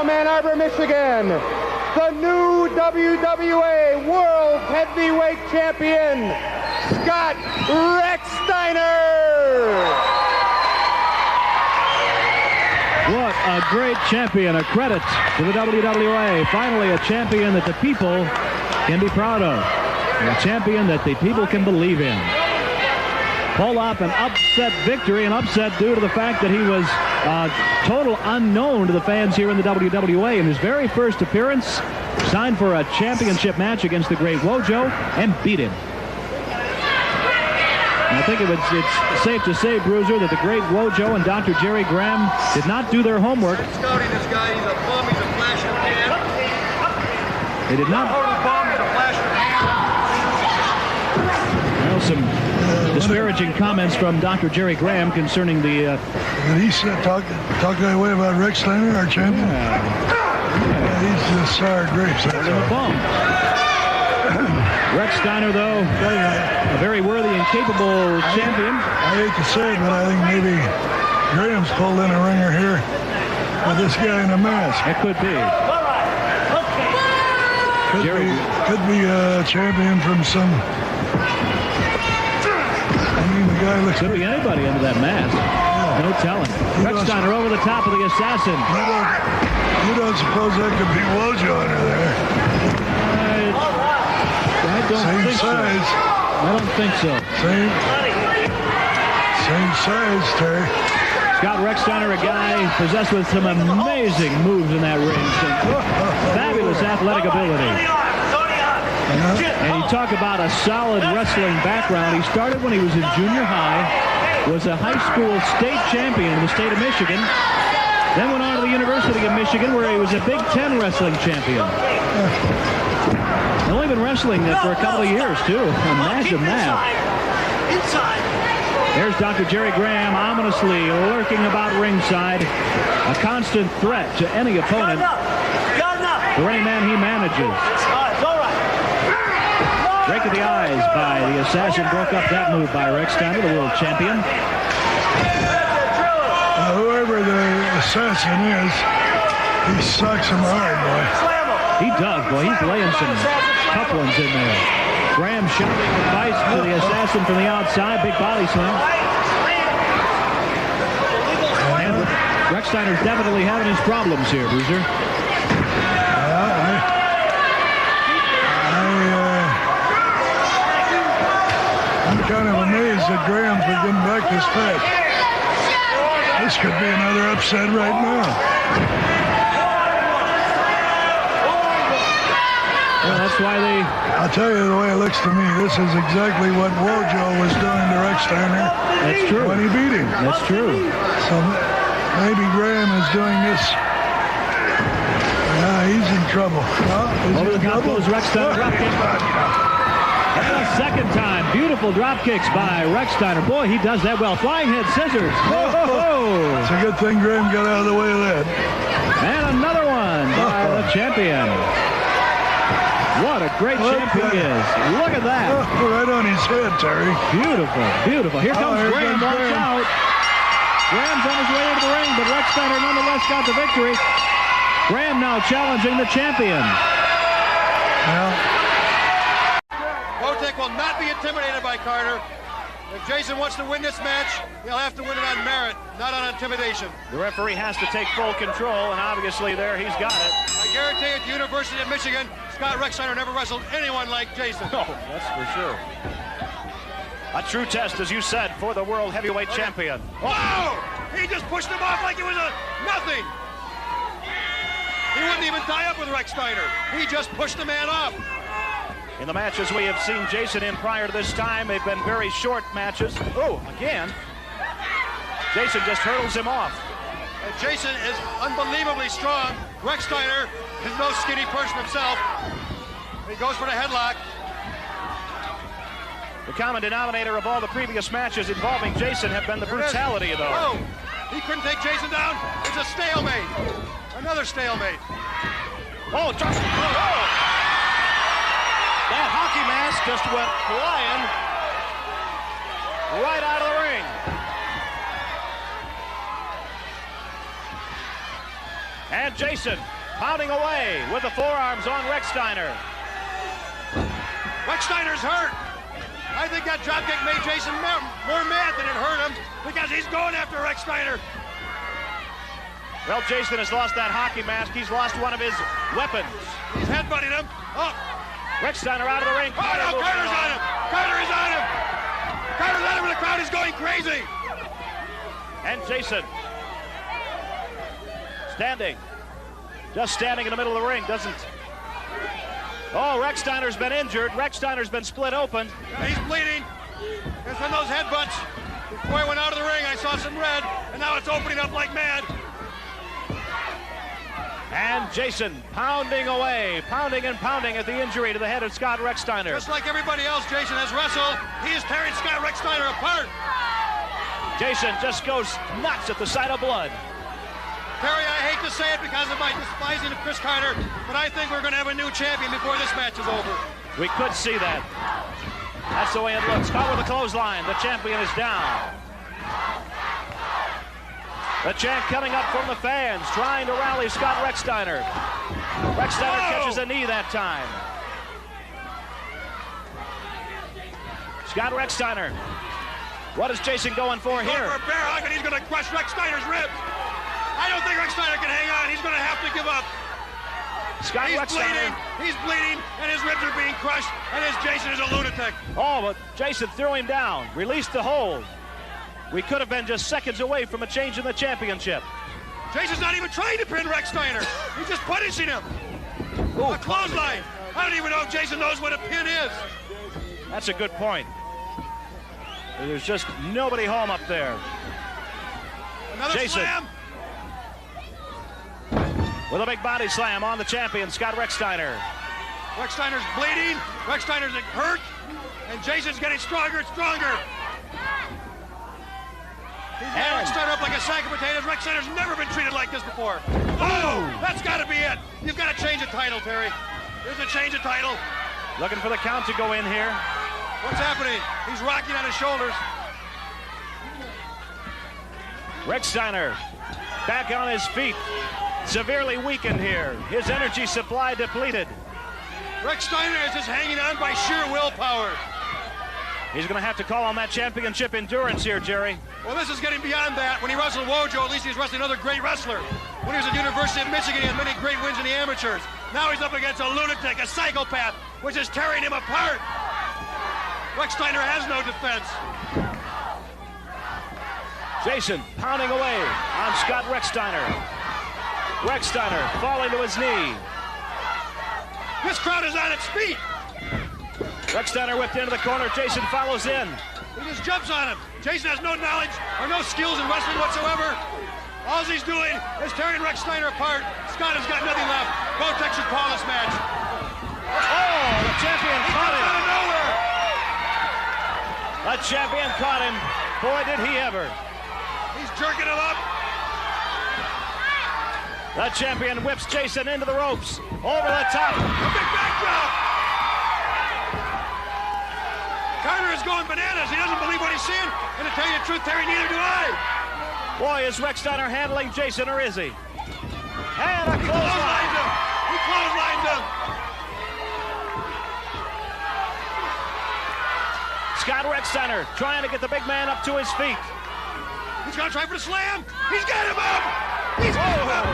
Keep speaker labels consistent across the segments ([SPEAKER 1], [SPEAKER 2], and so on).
[SPEAKER 1] from Ann Arbor, Michigan, the new WWA World Heavyweight Champion, Scott Rex Steiner.
[SPEAKER 2] What a great champion. A credit to the WWA. Finally, a champion that the people can be proud of. And a champion that the people can believe in. Pulled off an upset victory, an upset due to the fact that he was a total unknown to the fans here in the WWA. In his very first appearance, signed for a championship match against the Great Wojo and beat him. And I think it's safe to say, Bruiser, that the Great Wojo and Dr. Jerry Graham did not do their homework.
[SPEAKER 3] Scouting this guy, he's a bum, he's a flash in the pan.
[SPEAKER 2] They did not. Well, some disparaging comments from Dr. Jerry Graham concerning the...
[SPEAKER 4] Did he talk that way about Rex Steiner, our champion? Yeah, he's just sour grapes. That's
[SPEAKER 2] a bum. Rex Steiner, though, a very worthy and capable champion.
[SPEAKER 4] I hate to say it, but I think maybe Graham's pulled in a ringer here with this guy in a mask.
[SPEAKER 2] It could be.
[SPEAKER 4] Could be a champion from some... I mean, the guy looks...
[SPEAKER 2] Could be anybody under that mask. Yeah. No telling. Rex Steiner over the top of the assassin.
[SPEAKER 4] You don't suppose that could be Wojo under there?
[SPEAKER 2] I don't think so. I don't think so.
[SPEAKER 4] Same size, Terry.
[SPEAKER 2] Scott Rex Steiner, a guy possessed with some amazing moves in that ring. Some fabulous athletic ability. And you talk about a solid wrestling background. He started when he was in junior high, was a high school state champion in the state of Michigan, then went on to the University of Michigan where he was a Big Ten wrestling champion. Only been wrestling for a couple of years, too. Imagine that. There's Dr. Jerry Graham ominously lurking about ringside. A constant threat to any opponent. The ring man he manages. Break of the eyes by the assassin. Broke up that move by Rex Steiner, the world champion.
[SPEAKER 4] Whoever the assassin is, he sucks him hard, boy.
[SPEAKER 2] He does, boy. He's laying some tough ones in there. Graham shouting advice to the assassin from the outside. Big body slam. And Rex Steiner's definitely having his problems here, Bruiser.
[SPEAKER 4] I'm kind of amazed that Graham's been getting back this fast. This could be another upset right now.
[SPEAKER 2] Well, that's why they...
[SPEAKER 4] I'll tell you the way it looks to me, this is exactly what Wojo was doing to Rex Steiner.
[SPEAKER 2] That's true.
[SPEAKER 4] When he beat him.
[SPEAKER 2] That's true.
[SPEAKER 4] So maybe Graham is doing this. He's in trouble.
[SPEAKER 2] Over the top goes Rex Steiner. Drop kick. And a second time. Beautiful drop kicks by Rex Steiner. Boy, he does that well. Flying head scissors. Oh!
[SPEAKER 4] It's a good thing Graham got out of the way of that.
[SPEAKER 2] And another one by the champion. What a great champion he is. Look at that.
[SPEAKER 4] Right on his head, Terry.
[SPEAKER 2] Beautiful, beautiful. Here comes Graham. Watch out. Graham's on his way into the ring, but Rex Steiner nonetheless got the victory. Graham now challenging the champion.
[SPEAKER 4] Well,
[SPEAKER 3] Botek will not be intimidated by Carter. If Jason wants to win this match, he'll have to win it on merit, not on intimidation.
[SPEAKER 2] The referee has to take full control, and obviously there he's got it.
[SPEAKER 3] I guarantee at the University of Michigan, Scott Rex Steiner never wrestled anyone like Jason.
[SPEAKER 2] Oh, that's for sure. A true test, as you said, for the World Heavyweight Champion.
[SPEAKER 3] Wow! He just pushed him off like it was nothing. He wouldn't even tie up with Rex Steiner. He just pushed the man off.
[SPEAKER 2] In the matches we have seen Jason in prior to this time, they've been very short matches. Oh, again. Jason just hurdles him off.
[SPEAKER 3] And Jason is unbelievably strong. Rex Steiner is no skinny person himself. He goes for the headlock.
[SPEAKER 2] The common denominator of all the previous matches involving Jason have been the brutality, though.
[SPEAKER 3] Oh, he couldn't take Jason down. It's a stalemate. Another stalemate.
[SPEAKER 2] Oh, just... Oh. That hockey mask just went flying right out of the ring. And Jason pounding away with the forearms on Rex Steiner.
[SPEAKER 3] Rex Steiner's hurt. I think that dropkick made Jason more mad than it hurt him because he's going after Rex Steiner.
[SPEAKER 2] Well, Jason has lost that hockey mask. He's lost one of his weapons.
[SPEAKER 3] He's headbutting him. Oh.
[SPEAKER 2] Rex Steiner out of the ring.
[SPEAKER 3] Oh, no, Carter's on him. Carter is on him. Carter's on him, and the crowd is going crazy.
[SPEAKER 2] And Jason standing. Just standing in the middle of the ring, doesn't... Oh, Rex Steiner's been injured. Rex Steiner's been split open.
[SPEAKER 3] Yeah, he's bleeding. It's from those headbutts. Before he went out of the ring, I saw some red, and now it's opening up like mad.
[SPEAKER 2] And Jason pounding away, pounding and pounding at the injury to the head of Scott Rex Steiner.
[SPEAKER 3] Just like everybody else Jason has wrestled, he is tearing Scott Rex Steiner apart.
[SPEAKER 2] Jason just goes nuts at the sight of blood.
[SPEAKER 3] Terry, I hate to say it because of my despising of Chris Carter, but I think we're going to have a new champion before this match is over.
[SPEAKER 2] We could see that. That's the way it looks. Caught with a clothesline. The champion is down. The chant coming up from the fans, trying to rally Scott Rex Steiner. Rex Steiner catches a knee that time. Scott Rex Steiner. What is Jason going for here?
[SPEAKER 3] Going for a bear hug, and he's going to crush Rex Steiner's ribs. I don't think Rex Steiner can hang on. He's going to have to give up.
[SPEAKER 2] Scott
[SPEAKER 3] He's
[SPEAKER 2] Rex
[SPEAKER 3] bleeding.
[SPEAKER 2] Steiner.
[SPEAKER 3] He's bleeding, and his ribs are being crushed, and his Jason is a lunatic.
[SPEAKER 2] Oh, but Jason threw him down, released the hold. We could have been just seconds away from a change in the championship.
[SPEAKER 3] Jason's not even trying to pin Rex Steiner. He's just punishing him.
[SPEAKER 2] Ooh,
[SPEAKER 3] a clothesline. I don't even know if Jason knows what a pin is.
[SPEAKER 2] That's a good point. There's just nobody home up there.
[SPEAKER 3] Another
[SPEAKER 2] Jason.
[SPEAKER 3] slam.
[SPEAKER 2] With a big body slam on the champion, Scott Rex Steiner.
[SPEAKER 3] Rex Steiner's bleeding. Rex Steiner's hurt. And Jason's getting stronger and stronger. He's got Rex Steiner up like a sack of potatoes. Rex Steiner's never been treated like this before. Oh, that's got to be it. You've got to change the title, Terry. There's a change of title.
[SPEAKER 2] Looking for the count to go in here.
[SPEAKER 3] What's happening? He's rocking on his shoulders.
[SPEAKER 2] Rex Steiner back on his feet. Severely weakened here. His energy supply depleted.
[SPEAKER 3] Rex Steiner is just hanging on by sheer willpower.
[SPEAKER 2] He's going to have to call on that championship endurance here, Jerry.
[SPEAKER 3] Well, this is getting beyond that. When he wrestled Wojo, at least he was wrestling another great wrestler. When he was at the University of Michigan, he had many great wins in the amateurs. Now he's up against a lunatic, a psychopath, which is tearing him apart. Rex Steiner has no defense.
[SPEAKER 2] Jason pounding away on Scott Rex Steiner. Rex Steiner falling to his knee.
[SPEAKER 3] This crowd is on its feet.
[SPEAKER 2] Rex Steiner whipped into the corner. Jason follows in.
[SPEAKER 3] He just jumps on him. Jason has no knowledge or no skills in wrestling whatsoever. All he's doing is tearing Rex Steiner apart. Scott has got nothing left. Bowtech should call this match.
[SPEAKER 2] Oh, the champion caught him.
[SPEAKER 3] Out of nowhere.
[SPEAKER 2] The champion caught him. Boy, did he ever.
[SPEAKER 3] He's jerking him up.
[SPEAKER 2] The champion whips Jason into the ropes. Over the top.
[SPEAKER 3] A big backdrop. Carter is going bananas. He doesn't believe what he's seeing. And to tell you the truth, Terry, neither do I.
[SPEAKER 2] Boy, is Rex Steiner handling Jason, or is he? And a
[SPEAKER 3] He
[SPEAKER 2] clothesline.
[SPEAKER 3] clotheslined him. He clotheslined him.
[SPEAKER 2] Scott Rex Steiner trying to get the big man up to his feet.
[SPEAKER 3] He's going to try for the slam. He's got him up. He's got him up.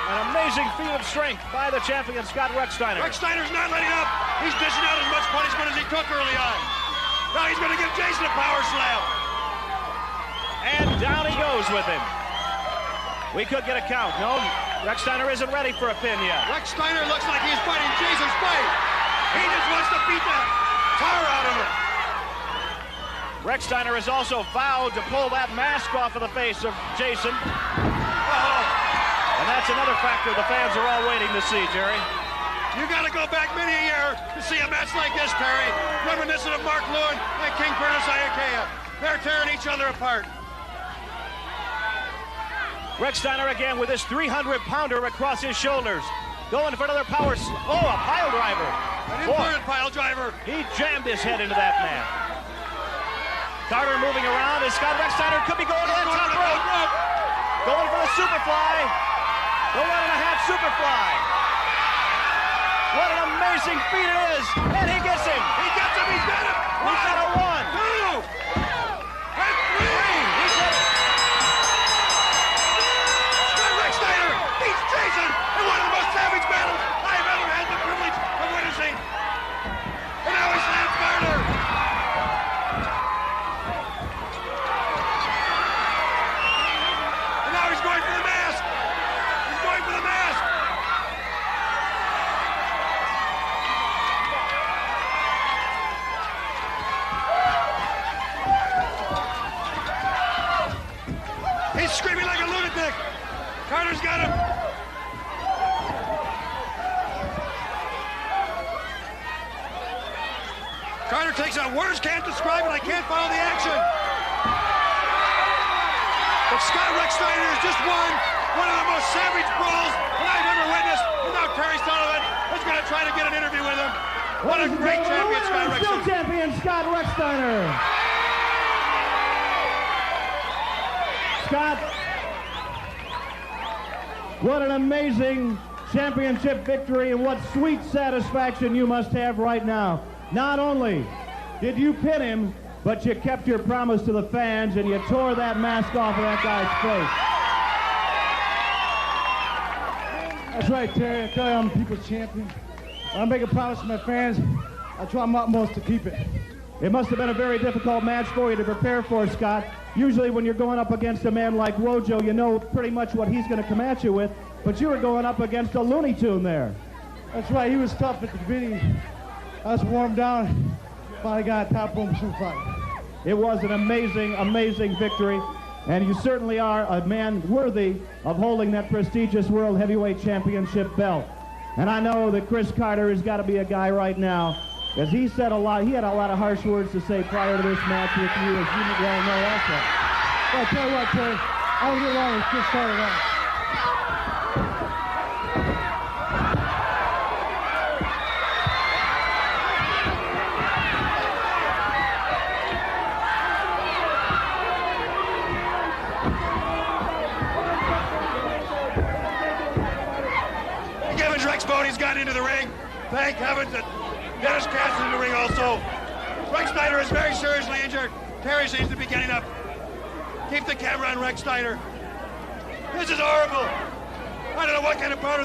[SPEAKER 2] An amazing feat of strength by the champion, Scott Rex Steiner.
[SPEAKER 3] Rex Steiner's not letting up. He's dishing out as much punishment as he took early on. Now he's going to give Jason a power slam.
[SPEAKER 2] And down he goes with him. We could get a count. No, Rex Steiner isn't ready for a pin yet.
[SPEAKER 3] Rex Steiner looks like he's fighting Jason's fight. He just wants to beat the tar out of him.
[SPEAKER 2] Rex Steiner has also vowed to pull that mask off of the face of Jason. And that's another factor the fans are all waiting to see, Jerry.
[SPEAKER 3] You got to go back many a year to see a match like this, Terry. Reminiscent of Mark Lewin and King Curtis Iakea. They're tearing each other apart.
[SPEAKER 2] Rex Steiner again with his 300-pounder across his shoulders. Going for another power. Oh, a pile driver.
[SPEAKER 3] An inverted pile driver.
[SPEAKER 2] He jammed his head into that man. Carter moving around as Scott Rex Steiner could be going to that top rope. Going for the
[SPEAKER 5] Superfly. The 1.5 Superfly. What an amazing feat it is. And he gets him.
[SPEAKER 3] He gets him. He's got him.
[SPEAKER 5] He's got a 1,
[SPEAKER 3] 2, and 3.
[SPEAKER 5] He's got it.
[SPEAKER 3] Rex Steiner beats Jason in one of the most savage battles I've ever had the privilege of witnessing. And now he slams Garner. And now he's going for the mask. He's going for the mask. He's screaming like a lunatic. Carter's got him. Carter takes out. Words can't describe it. I can't follow the action. But Scott Rex Steiner has just won one of the most savage brawls that I've ever witnessed. And now Terry Sullivan is going to try to get an interview with him. What a great champion Scott Rex
[SPEAKER 2] Still
[SPEAKER 3] is.
[SPEAKER 2] champion Scott Rex Steiner. Scott, what an amazing championship victory, and what sweet satisfaction you must have right now. Not only did you pin him, but you kept your promise to the fans and you tore that mask off of that guy's face.
[SPEAKER 6] That's right, Terry. I tell you, I'm the people's champion. I make a promise to my fans. I try my utmost to keep it.
[SPEAKER 2] It must have been a very difficult match for you to prepare for, Scott. Usually when you're going up against a man like Wojo, you know pretty much what he's going to come at you with, but you were going up against a Looney Tune there.
[SPEAKER 6] That's right. He was tough at the beginning. I was warmed down. Finally got a top rope fight.
[SPEAKER 2] It was an amazing, amazing victory, and you certainly are a man worthy of holding that prestigious World Heavyweight Championship belt. And I know that Chris Carter has got to be a guy right now, as he said a lot. He had a lot of harsh words to say prior to this match with you, as you well know also.
[SPEAKER 6] Well, I tell you what, Terry, I don't get along with Chris Carter at all.
[SPEAKER 3] Rex Boney's got into the ring. Thank heavens that Dennis Cass is in the ring also. Rex Steiner is very seriously injured. Terry seems to be getting up. Keep the camera on Rex Steiner. This is horrible. I don't know what kind of powder that